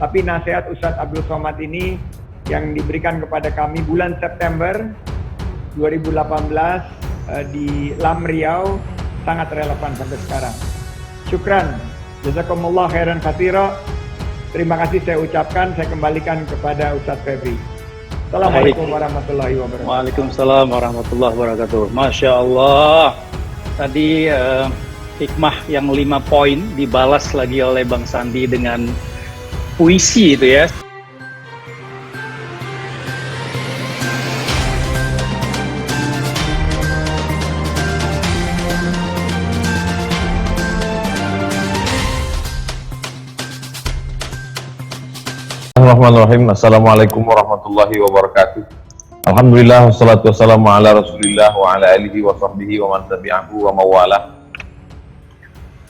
Tapi nasihat Ustadz Abdul Somad ini yang diberikan kepada kami bulan September 2018 di Lam Riau sangat relevan sampai sekarang. Syukran, jazakumullah khairan katsira. Terima kasih saya ucapkan, saya kembalikan kepada Ustadz Febri. Assalamualaikum warahmatullahi wabarakatuh. Waalaikumsalam warahmatullahi wabarakatuh. Masya Allah. Tadi hikmah yang 5 poin dibalas lagi oleh Bang Sandi dengan puisi itu ya. Bismillahirrahmanirrahim. Assalamualaikum warahmatullahi wabarakatuh. Alhamdulillah wassalatu wassalamu ala Rasulillah wa ala alihi wa sahbihi wa man tabi'ahu wa mawala.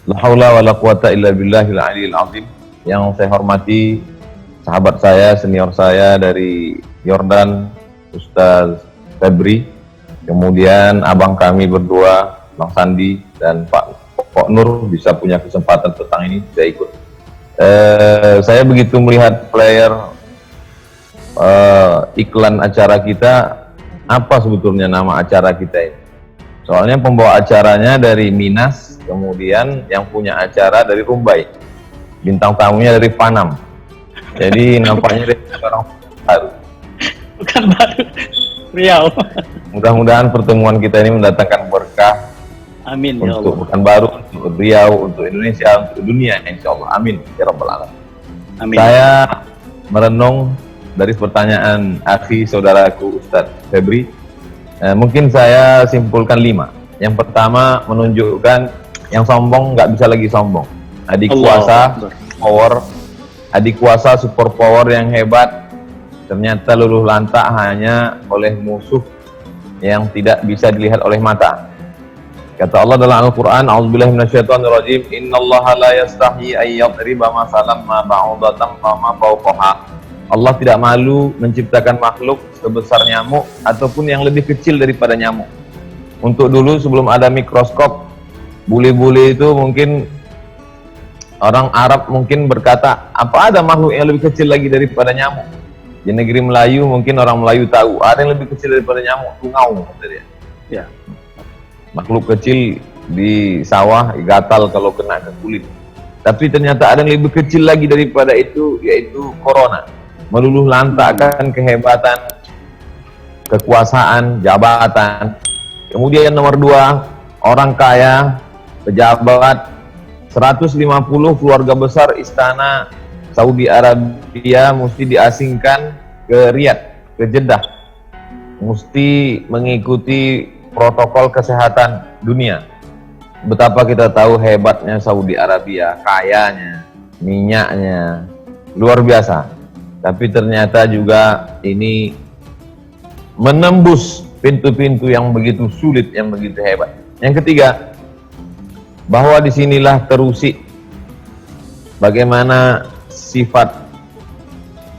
La haula wa la quwata illa billahil aliyil azim. Yang saya hormati sahabat saya, senior saya dari Yordan, Ustaz Febri. Kemudian abang kami berdua, Bang Sandi dan Pak Nur bisa punya kesempatan petang ini bisa ikut. Saya begitu melihat player iklan acara kita, apa sebetulnya nama acara kita ini? Soalnya pembawa acaranya dari Minas, kemudian yang punya acara dari Rumbai, bintang tamunya dari Panam. Jadi nampaknya dari orang baru. Bukan baru, Riau. Mudah-mudahan pertemuan kita ini mendatangkan berkah. Amin ya Allah. Untuk bukan baru, untuk Riau, untuk Indonesia, untuk dunia, insya Allah. Amin ya Rabbal Alamin. Amin. Saya merenung dari pertanyaan akhi saudaraku Ustadz Febri. Mungkin saya simpulkan 5. Yang pertama menunjukkan yang sombong nggak bisa lagi sombong. Adik kuasa power, adik kuasa super power yang hebat ternyata luluh lantak hanya oleh musuh yang tidak bisa dilihat oleh mata. Kata Allah dalam Al-Quran, A'udzubillahi minasyaitonirrajim, Innallaha la yastahi ayyadriba masalam ma ba'udatan ma fawqaha. Allah tidak malu menciptakan makhluk sebesar nyamuk ataupun yang lebih kecil daripada nyamuk. Untuk dulu sebelum ada mikroskop, bule-bule itu mungkin orang Arab mungkin berkata, apa ada makhluk yang lebih kecil lagi daripada nyamuk? Di negeri Melayu mungkin orang Melayu tahu, ada yang lebih kecil daripada nyamuk, tungau kata dia. Ya. Makhluk kecil di sawah gatal kalau kena ke kulit. Tapi ternyata ada yang lebih kecil lagi daripada itu, yaitu corona. Meluluh lantakkan kehebatan, kekuasaan, jabatan. Kemudian nomor 2, orang kaya, pejabat, 150 keluarga besar istana Saudi Arabia mesti diasingkan ke Riyadh, ke Jeddah. Mesti mengikuti protokol kesehatan dunia. Betapa kita tahu hebatnya Saudi Arabia, kayanya, minyaknya, luar biasa. Tapi ternyata juga ini menembus pintu-pintu yang begitu sulit, yang begitu hebat. Yang ketiga, bahwa disinilah terusik bagaimana sifat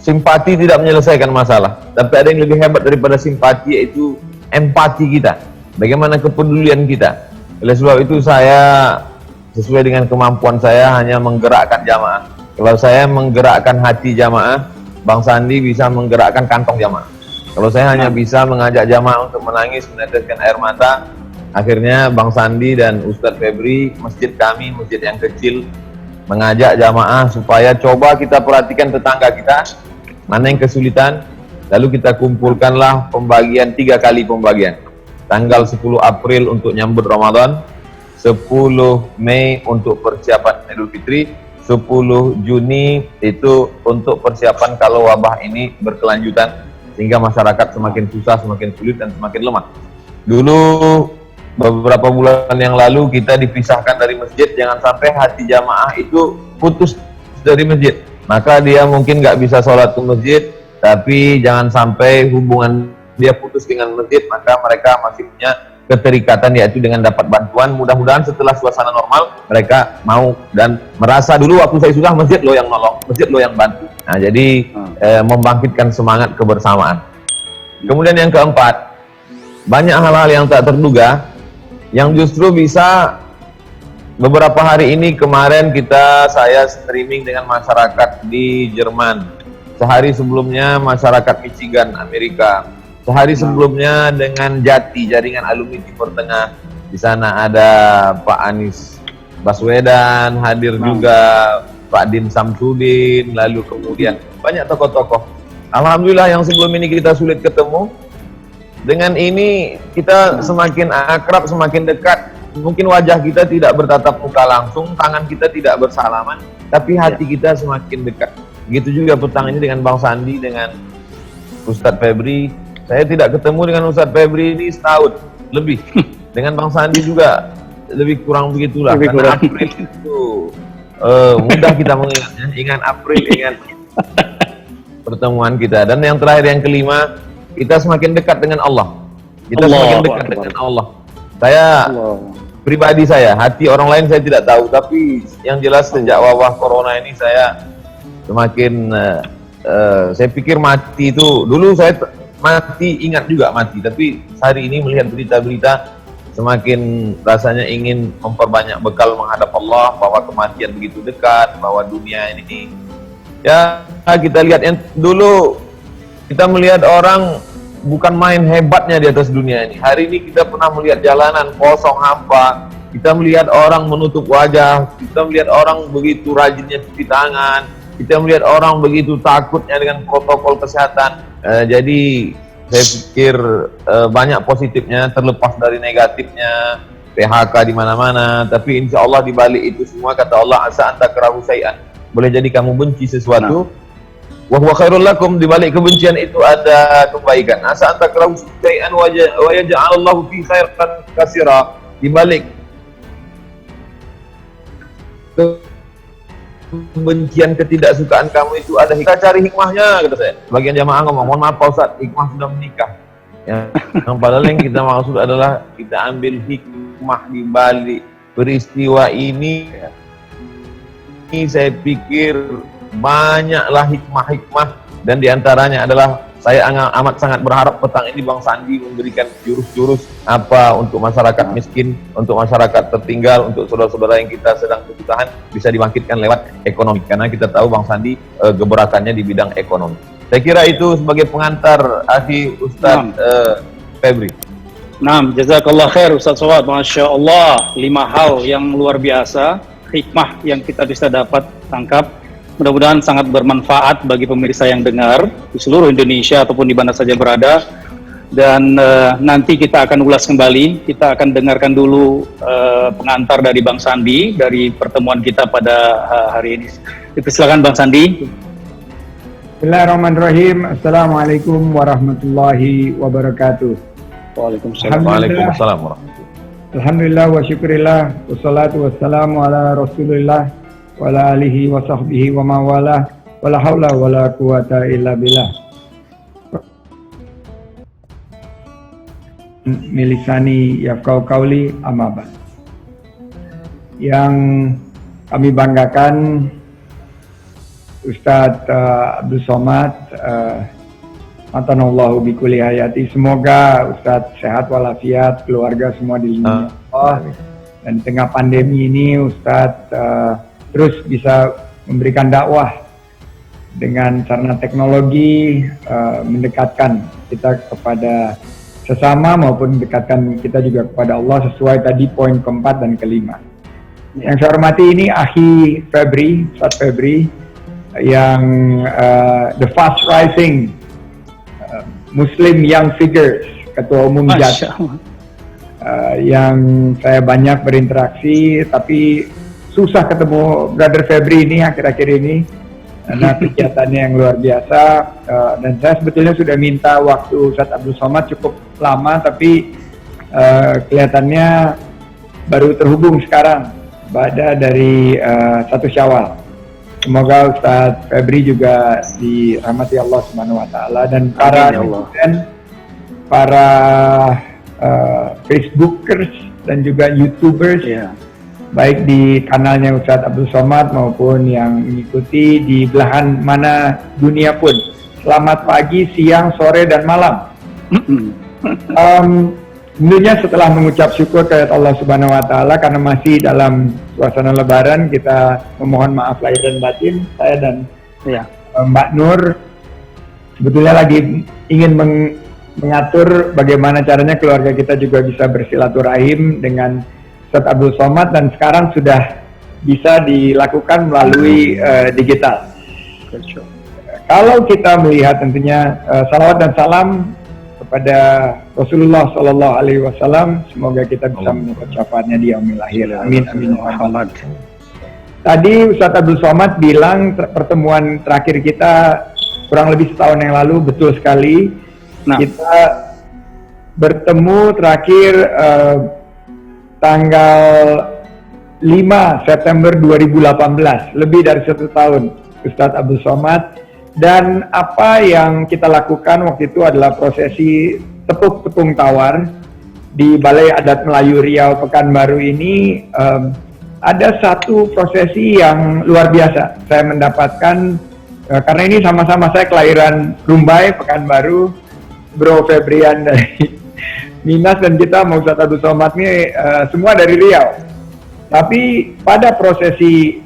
simpati tidak menyelesaikan masalah. Tapi ada yang lebih hebat daripada simpati, yaitu empati kita. Bagaimana kepedulian kita. Oleh sebab itu saya sesuai dengan kemampuan saya hanya menggerakkan jamaah. Kalau saya menggerakkan hati jamaah, Bang Sandi bisa menggerakkan kantong jamaah. Kalau saya hanya bisa mengajak jamaah untuk menangis, meneteskan air mata, akhirnya Bang Sandi dan Ustadz Febri, masjid kami, masjid yang kecil, mengajak jamaah supaya coba kita perhatikan tetangga kita, mana yang kesulitan, lalu kita kumpulkanlah pembagian 3 kali pembagian. Tanggal 10 April untuk nyambut Ramadan, 10 Mei untuk persiapan Idul Fitri, 10 Juni itu untuk persiapan kalau wabah ini berkelanjutan sehingga masyarakat semakin susah, semakin sulit dan semakin lemah. Dulu beberapa bulan yang lalu kita dipisahkan dari masjid, jangan sampai hati jamaah itu putus dari masjid. Maka dia mungkin nggak bisa sholat ke masjid, tapi jangan sampai hubungan dia putus dengan masjid, maka mereka masih punya keterikatan, yaitu dengan dapat bantuan. Mudah-mudahan setelah suasana normal mereka mau dan merasa dulu waktu saya susah masjid lo yang nolong, masjid lo yang bantu. Nah, jadi membangkitkan semangat kebersamaan. Kemudian yang keempat, banyak hal-hal yang tak terduga yang justru bisa beberapa hari ini kemarin saya streaming dengan masyarakat di Jerman. Sehari sebelumnya masyarakat Michigan, Amerika. Sehari sebelumnya dengan Jati, jaringan alumni Timur Tengah. Di sana ada Pak Anies Baswedan, hadir juga Pak Din Samsudin, lalu kemudian banyak tokoh-tokoh. Alhamdulillah yang sebelum ini kita sulit ketemu, dengan ini kita semakin akrab, semakin dekat. Mungkin wajah kita tidak bertatap muka langsung, tangan kita tidak bersalaman, tapi hati kita semakin dekat. Begitu juga petang ini dengan Bang Sandi, dengan Ustadz Febri. Saya tidak ketemu dengan Ustadz Febri ini setahun lebih. Dengan Bang Sandi juga lebih kurang begitulah. Karena April itu mudah kita mengingatnya. Ingat April, ingat pertemuan kita. Dan yang terakhir, yang kelima, kita semakin dekat dengan Allah. Kita semakin dekat dengan Allah. Pribadi saya, hati orang lain saya tidak tahu, tapi yang jelas sejak wabah corona ini saya semakin saya pikir mati itu, dulu saya mati, ingat juga mati, tapi hari ini melihat berita-berita semakin rasanya ingin memperbanyak bekal menghadap Allah, bahwa kematian begitu dekat, bahwa dunia ini ya kita lihat yang dulu kita melihat orang bukan main hebatnya di atas dunia ini. Hari ini kita pernah melihat jalanan kosong, hampa. Kita melihat orang menutup wajah. Kita melihat orang begitu rajinnya cuci tangan. Kita melihat orang begitu takutnya dengan protokol kesehatan. Jadi saya pikir banyak positifnya, terlepas dari negatifnya. PHK di mana-mana. Tapi insya Allah di balik itu semua, kata Allah, asa anta karahu syai'an. Boleh jadi kamu benci sesuatu. Wa huwa khairul lakum, di balik kebencian itu ada kebaikan. Asa takrahu syai'an wa yaj'alallahu fi khairan katsira. Di balik kebencian, ketidaksukaan kamu itu ada hikmah. Cari hikmahnya, kata saya. Bagian jamaah ngomong, mohon maaf Pak Ustaz, hikmah sudah menikah. Ya, yang padahal yang kita maksud adalah kita ambil hikmah di balik peristiwa ini. Ini saya pikir banyaklah hikmah-hikmah, dan diantaranya adalah saya amat sangat berharap petang ini Bang Sandi memberikan jurus-jurus apa untuk masyarakat miskin, untuk masyarakat tertinggal, untuk saudara-saudara yang kita sedang kesusahan bisa dibangkitkan lewat ekonomi, karena kita tahu Bang Sandi geberakannya di bidang ekonomi. Saya kira itu sebagai pengantar akhi Ustaz Febri. Nah, jazakallah khair Ustaz Shawad. Masya Allah, 5 hal yang luar biasa, hikmah yang kita bisa dapat tangkap. Mudah-mudahan sangat bermanfaat bagi pemirsa yang dengar di seluruh Indonesia ataupun di mana saja berada. Dan nanti kita akan ulas kembali. Kita akan dengarkan dulu pengantar dari Bang Sandi dari pertemuan kita pada hari ini. Silakan Bang Sandi. Bismillahirrahmanirrahim. Assalamualaikum warahmatullahi wabarakatuh. Waalaikumsalam. Waalaikumsalam warahmatullahi. Alhamdulillah wa syukurillah. Wassalatu wassalamu ala rasulillah wa ala alihi wa sahbihi wa mawalah, wa la hawla wa la quwata illa billah. Milisani yafqahu qawli, amma ba'd. Yang kami banggakan Ustadz Abdul Somad, matanallahu bikulli hayati. Semoga Ustadz sehat walafiat, keluarga semua dilindungi Allah. Dan di tengah pandemi ini Ustadz terus bisa memberikan dakwah dengan sarana teknologi, mendekatkan kita kepada sesama maupun mendekatkan kita juga kepada Allah sesuai tadi poin keempat dan kelima. Yang saya hormati ini Akhi Febri, Ustaz Febri, yang the fast rising Muslim Young Figures, Ketua Umum JAT, yang saya banyak berinteraksi, tapi susah ketemu Brother Febri ini akhir-akhir ini karena kegiatannya yang luar biasa. Dan saya sebetulnya sudah minta waktu Ustadz Abdul Somad cukup lama, tapi kelihatannya baru terhubung sekarang pada dari 1 Syawal. Semoga Ustadz Febri juga dirahmati Allah Subhanahu wa taala, dan para Facebookers dan juga YouTubers, baik di kanalnya Ustadz Abdul Somad maupun yang mengikuti di belahan mana dunia pun. Selamat pagi, siang, sore, dan malam. Tentunya setelah mengucap syukur kepada Allah Subhanahu wa taala karena masih dalam suasana lebaran, kita memohon maaf lahir dan batin. Saya dan Mbak Nur sebetulnya lagi ingin mengatur bagaimana caranya keluarga kita juga bisa bersilaturahim dengan Ustaz Abdul Somad, dan sekarang sudah bisa dilakukan melalui digital. Kalau kita melihat tentunya salawat dan salam kepada Rasulullah Sallallahu Alaihi Wasallam, semoga kita bisa mendapat syafaatnya di yaumil akhir. Amin amin Muhammad. Tadi Ustaz Abdul Somad bilang pertemuan terakhir kita kurang lebih setahun yang lalu, betul sekali. Nah, kita bertemu terakhir tanggal 5 September 2018, lebih dari 1 tahun Ustaz Abdul Somad. Dan apa yang kita lakukan waktu itu adalah prosesi tepuk tepung tawar di Balai Adat Melayu Riau Pekanbaru ini. Ada satu prosesi yang luar biasa. Saya mendapatkan, karena ini sama-sama saya kelahiran Rumbai, Pekanbaru, Bro Febrian dari Minas, dan kita mau Ustaz Abdul Somad ini semua dari Riau. Tapi pada prosesi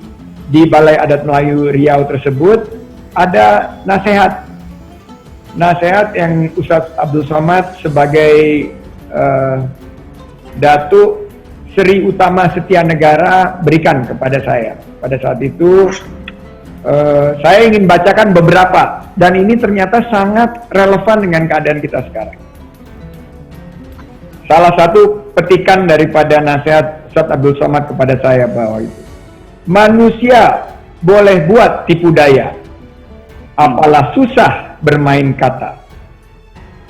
di Balai Adat Melayu Riau tersebut ada nasihat yang Ustaz Abdul Somad sebagai Datuk Seri Utama Setia Negara berikan kepada saya. Pada saat itu saya ingin bacakan beberapa, dan ini ternyata sangat relevan dengan keadaan kita sekarang. Salah satu petikan daripada nasihat Ustaz Abdul Somad kepada saya bahwa itu, manusia boleh buat tipu daya, apalah susah bermain kata,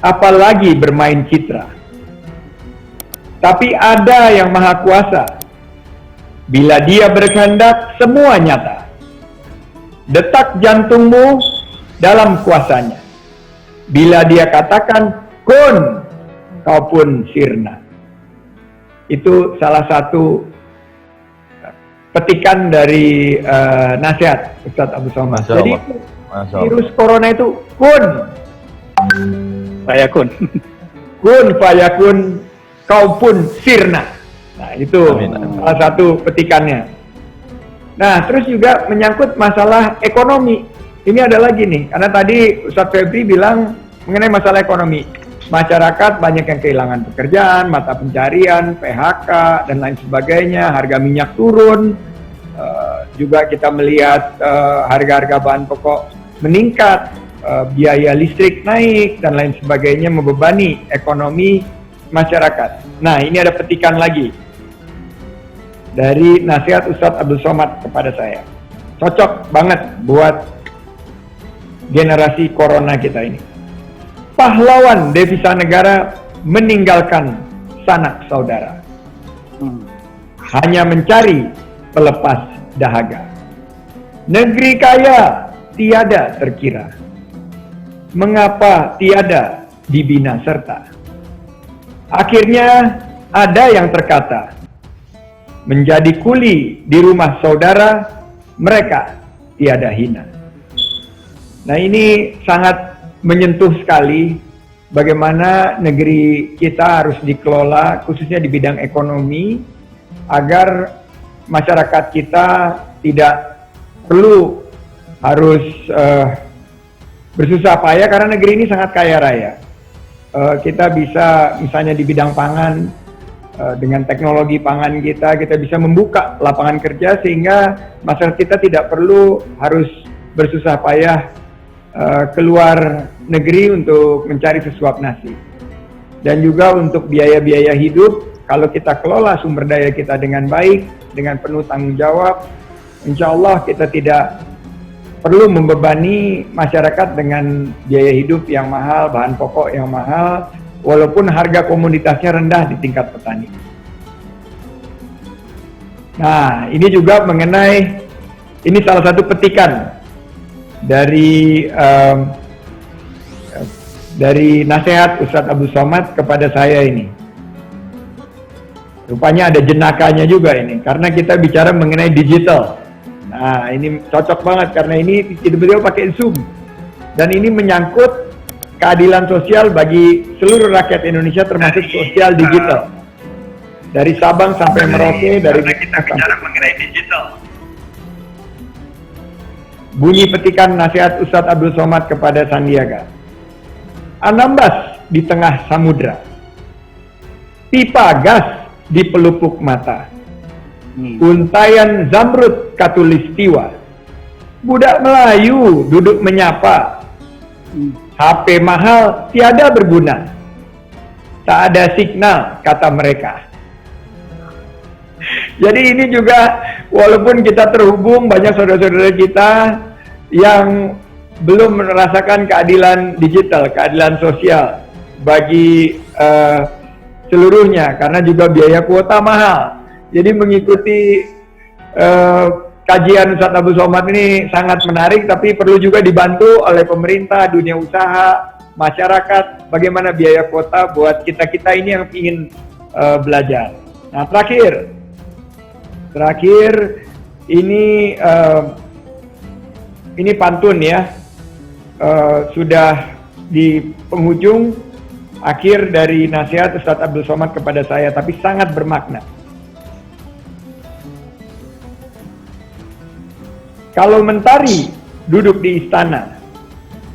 apalagi bermain citra. Tapi ada yang maha kuasa, bila dia berkehendak semua nyata. Detak jantungmu dalam kuasanya, bila dia katakan kun, kau pun sirna. Itu salah satu petikan dari nasihat Ustaz Abdul Somad. Jadi virus corona itu kun fayakun. Kun fayakun, kau pun sirna. Nah, itu salah satu petikannya. Nah, terus juga menyangkut masalah ekonomi. Ini ada lagi nih, karena tadi Ustaz Febri bilang mengenai masalah ekonomi. Masyarakat banyak yang kehilangan pekerjaan, mata pencarian, PHK, dan lain sebagainya. Harga minyak turun. Juga kita melihat harga-harga bahan pokok meningkat, biaya listrik naik, dan lain sebagainya, membebani ekonomi masyarakat. Nah, ini ada petikan lagi dari nasihat Ustaz Abdul Somad kepada saya. Cocok banget buat generasi corona kita ini. Pahlawan devisa negara meninggalkan sanak saudara, hanya mencari pelepas dahaga. Negeri kaya tiada terkira, mengapa tiada dibina serta. Akhirnya ada yang terkata, menjadi kuli di rumah saudara, mereka tiada hina. Nah, ini sangat menyentuh sekali bagaimana negeri kita harus dikelola, khususnya di bidang ekonomi, agar masyarakat kita tidak perlu harus bersusah payah, karena negeri ini sangat kaya raya. Kita bisa misalnya di bidang pangan, dengan teknologi pangan kita bisa membuka lapangan kerja sehingga masyarakat kita tidak perlu harus bersusah payah keluar negeri untuk mencari sesuap nasi. Dan juga untuk biaya-biaya hidup, kalau kita kelola sumber daya kita dengan baik, dengan penuh tanggung jawab, insya Allah kita tidak perlu membebani masyarakat dengan biaya hidup yang mahal, bahan pokok yang mahal, walaupun harga komoditasnya rendah di tingkat petani. Nah, ini juga mengenai, ini salah satu petikan dari nasihat Ustaz Abdul Somad kepada saya ini. Rupanya ada jenakanya juga ini, karena kita bicara mengenai digital. Nah, ini cocok banget karena ini beliau pakai Zoom. Dan ini menyangkut keadilan sosial bagi seluruh rakyat Indonesia termasuk sosial digital. Dari Sabang sampai Merauke, dari kita bicara mengenai digital. Bunyi petikan nasihat Ustadz Abdul Somad kepada Sandiaga. Anambas di tengah samudra. Pipa gas di pelupuk mata. Untayan zamrud katulistiwa. Budak Melayu duduk menyapa. HP mahal tiada berguna. Tak ada signal, kata mereka. Jadi ini juga, walaupun kita terhubung, banyak saudara-saudara kita yang belum merasakan keadilan digital, keadilan sosial bagi seluruhnya, karena juga biaya kuota mahal. Jadi mengikuti kajian Ustadz Abdul Somad ini sangat menarik, tapi perlu juga dibantu oleh pemerintah, dunia usaha, masyarakat, bagaimana biaya kuota buat kita-kita ini yang ingin belajar. Nah, terakhir ini pantun ya, sudah di penghujung akhir dari nasihat Ustadz Abdul Somad kepada saya, tapi sangat bermakna. Kalau mentari duduk di istana,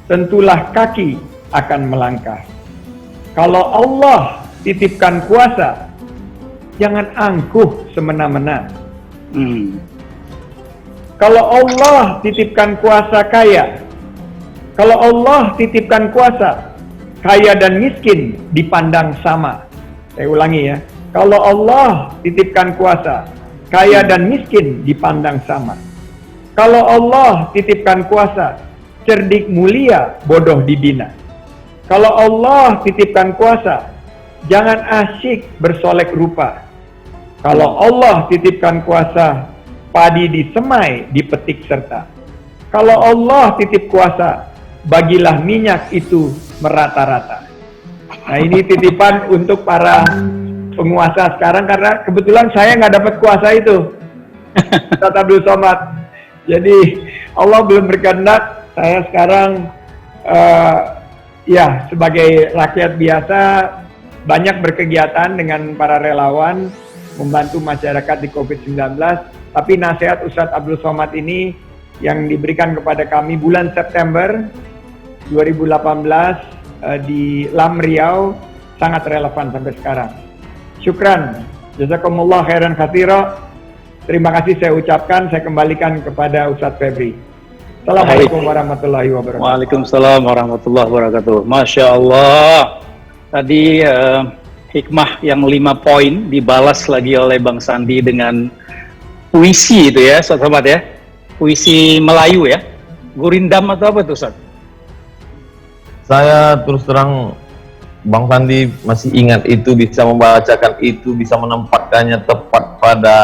tentulah kaki akan melangkah. Kalau Allah titipkan kuasa, jangan angkuh semena-mena. Kalau Allah titipkan kuasa kaya, kalau Allah titipkan kuasa, kaya dan miskin dipandang sama. Saya ulangi ya. Kalau Allah titipkan kuasa, kaya dan miskin dipandang sama. Kalau Allah titipkan kuasa, cerdik mulia, bodoh dibina. Kalau Allah titipkan kuasa, jangan asyik bersolek rupa. Kalau Allah titipkan kuasa, padi disemai, dipetik serta. Kalau Allah titip kuasa, bagilah minyak itu merata-rata. Nah, ini titipan untuk para penguasa sekarang, karena kebetulan saya nggak dapat kuasa itu, Ustadz Abdul Somad. Jadi Allah belum berkehendak, saya sekarang ya sebagai rakyat biasa banyak berkegiatan dengan para relawan membantu masyarakat di COVID-19. Tapi nasihat Ustadz Abdul Somad ini yang diberikan kepada kami bulan September 2018 di Lam Riau sangat relevan sampai sekarang. Syukran, jazakumullah khairan katsira. Terima kasih saya ucapkan, saya kembalikan kepada Ustadz Febri. Assalamualaikum warahmatullahi wabarakatuh. Waalaikumsalam warahmatullahi wabarakatuh. Masya Allah. Tadi hikmah yang 5 poin dibalas lagi oleh Bang Sandi dengan puisi itu ya, Ustadz Somad ya. Puisi Melayu ya. Gurindam atau apa itu, Ustadz? Saya terus terang, Bang Sandi masih ingat itu, bisa membacakan itu, bisa menempatkannya tepat pada,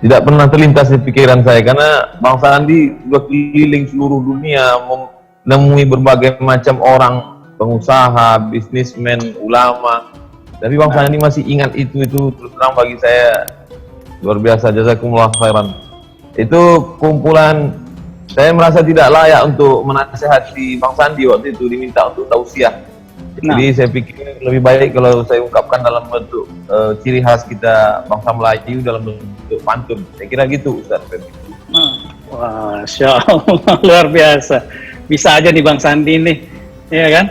tidak pernah terlintas di pikiran saya, karena Bang Sandi sudah keliling seluruh dunia, menemui berbagai macam orang, pengusaha, bisnismen, ulama, tapi Bang Sandi masih ingat itu terus terang bagi saya luar biasa. Jazakumullah khairan. Itu kumpulan, saya merasa tidak layak untuk menasehati Bang Sandi waktu itu, diminta untuk tausiah. Jadi saya pikir lebih baik kalau saya ungkapkan dalam bentuk ciri khas kita bangsa Melayu dalam bentuk pantun. Saya kira gitu, Ustaz. Masya Allah, luar biasa. Bisa aja nih Bang Sandi nih, ya kan?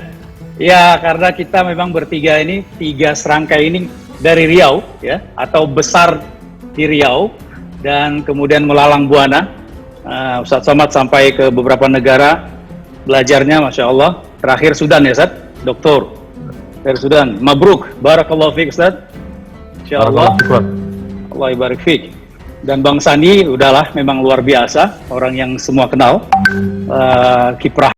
Ya, karena kita memang bertiga ini, 3 serangkai ini dari Riau, ya, atau besar di Riau, dan kemudian melalang buana. Ustadz Somad sampai ke beberapa negara belajarnya, Masya Allah. Terakhir Sudan ya, Ustadz? Doktor dari Sudan. Mabruk, barakallahu fiik Ustaz. Insyaallah. Allah ibarik fiik. Dan Bang Sandi udahlah memang luar biasa, orang yang semua kenal. Kiprah